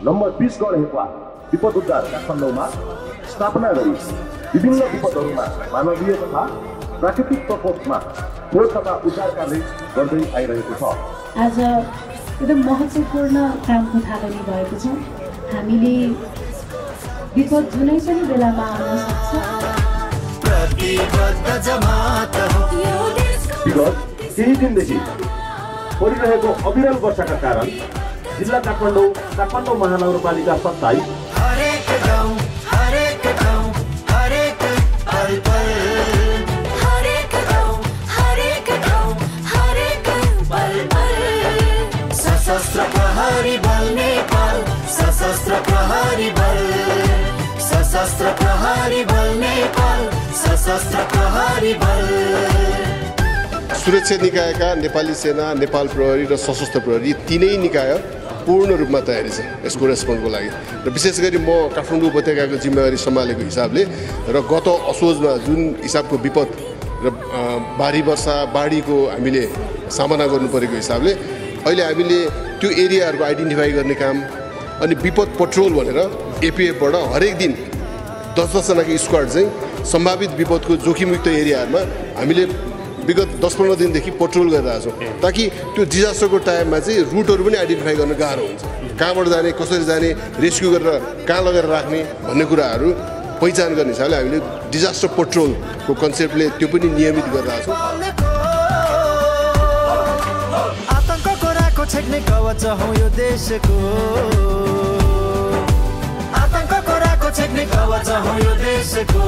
Number 20 गढ HEPA विपद उद्धार काठमाडौँमा स्थापना गरी विभिन्न विपदहरूमा मानवीय तथा प्राकृतिक प्रकोपमा खोज तथा उद्धार कार्य गर्दै आइरहेको छ। आज एकदम महत्त्वपूर्ण कामको थालनी भएको छ। हामीले विपद जुनै पनि बेलामा आउन सक्छ। विगत केही दिनदेखि परिरहेको अविरल वर्षाका कारण जिल्ला काठमाडौँ महानगरपालिका 27 हरेक गाउँ हरेक ठाउँ हरेक पल पल हरेक गाउँ हरेक ठाउँ हरेक पल पल सशस्त्र प्रहरी बल नेपाल सशस्त्र प्रहरी बल सशस्त्र प्रहरी बल नेपाल सशस्त्र प्रहरी बल। सुरक्षा निकायका नेपाली सेना, नेपाल प्रहरी र सशस्त्र प्रहरी तीनै निकाय पूर्ण रूपमा तयारी छ यसको रेस्पोन्सको लागि। र विशेष गरी म काठमाडौँ उपत्यकाको जिम्मेवारी सम्हालेको हिसाबले र गत असोजमा जुन हिसाबको विपद र भारी वर्षा बाढीको हामीले सामना गर्नु परेको हिसाबले अहिले हामीले त्यो एरियाहरूको आइडेन्टिफाई गर्ने काम अनि विपद पेट्रोल भनेर एपिएफबाट हरेक दिन 10-10 जनाको स्क्वाड चाहिँ सम्भावित विपदको जोखिमयुक्त एरियाहरूमा हामीले विगत 10-15 दिनदेखि पेट्रोल गरिरहेको छौँ ताकि त्यो डिजास्टरको टाइममा चाहिँ रुटहरू पनि आइडेन्टिफाई गर्न गाह्रो हुन्छ। कहाँबाट जाने, कसरी जाने, रेस्क्यु गरेर कहाँ लगेर राख्ने भन्ने कुराहरू पहिचान गर्ने हिसाबले हामीले डिजास्टर पेट्रोलको कन्सेप्टले त्यो पनि नियमित गरिरहेको छौँ। आतंकको राको छेक्ने कवच हौँ यो देशको आतंकको राको छेक्ने कवच हौँ यो देशको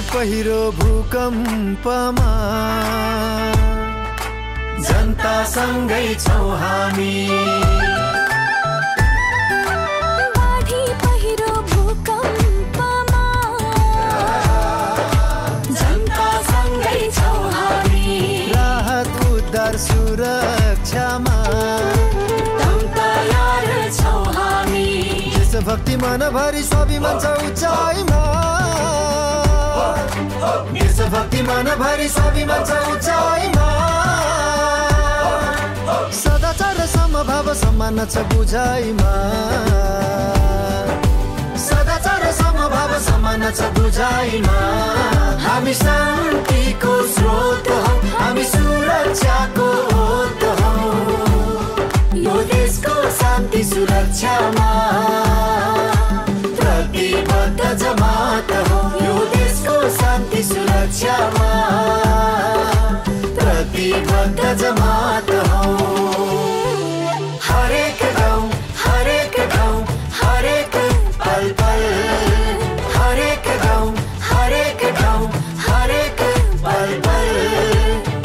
पहिरो भूकम्पमा जनता सँगै छौँ हामी बाढी पहिरो भूकम्पमा जनता सँगै छौँ हामी राहत उद्धार सुरक्षामा दम तयार छौँ हामी देशभक्ति मनभरि स्वाभिमान छ उचाइमा देशभक्ति मनभरि स्वाभिमान छ उचाइमा सदाचार र समभाव सम्मान छ बुझाइमा सदाचार र समभाव सम्मान छ बुझाइमा हामी शान्तिको स्रोत हौ हामी सुरक्षाको ओत हौ यो देशको शान्ति सुरक्षामा प्रतिबद्ध जमात हौ यो देशको शान्ति सुरक्षामा प्रतिबद्ध जमात हौ हरेक गाउँ हरेक ठाउँ हरेक पल पल हरेक गाउँ हरेक ठाउँ हरेक पल पल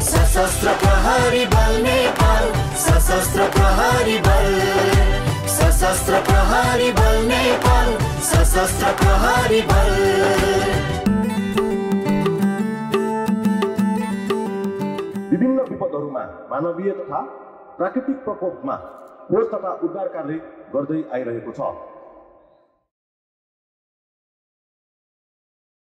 सशस्त्र प्रहरी बल नेपाल सशस्त्र प्रहरी बल सशस्त्र प्रहरी बल नेपाल सशस्त्र प्रहरी बल। विभिन्न विपदहरूमा मानवीय तथा प्राकृतिक प्रकोपमा खोज तथा उद्धार कार्य गर्दै आइरहेको छ।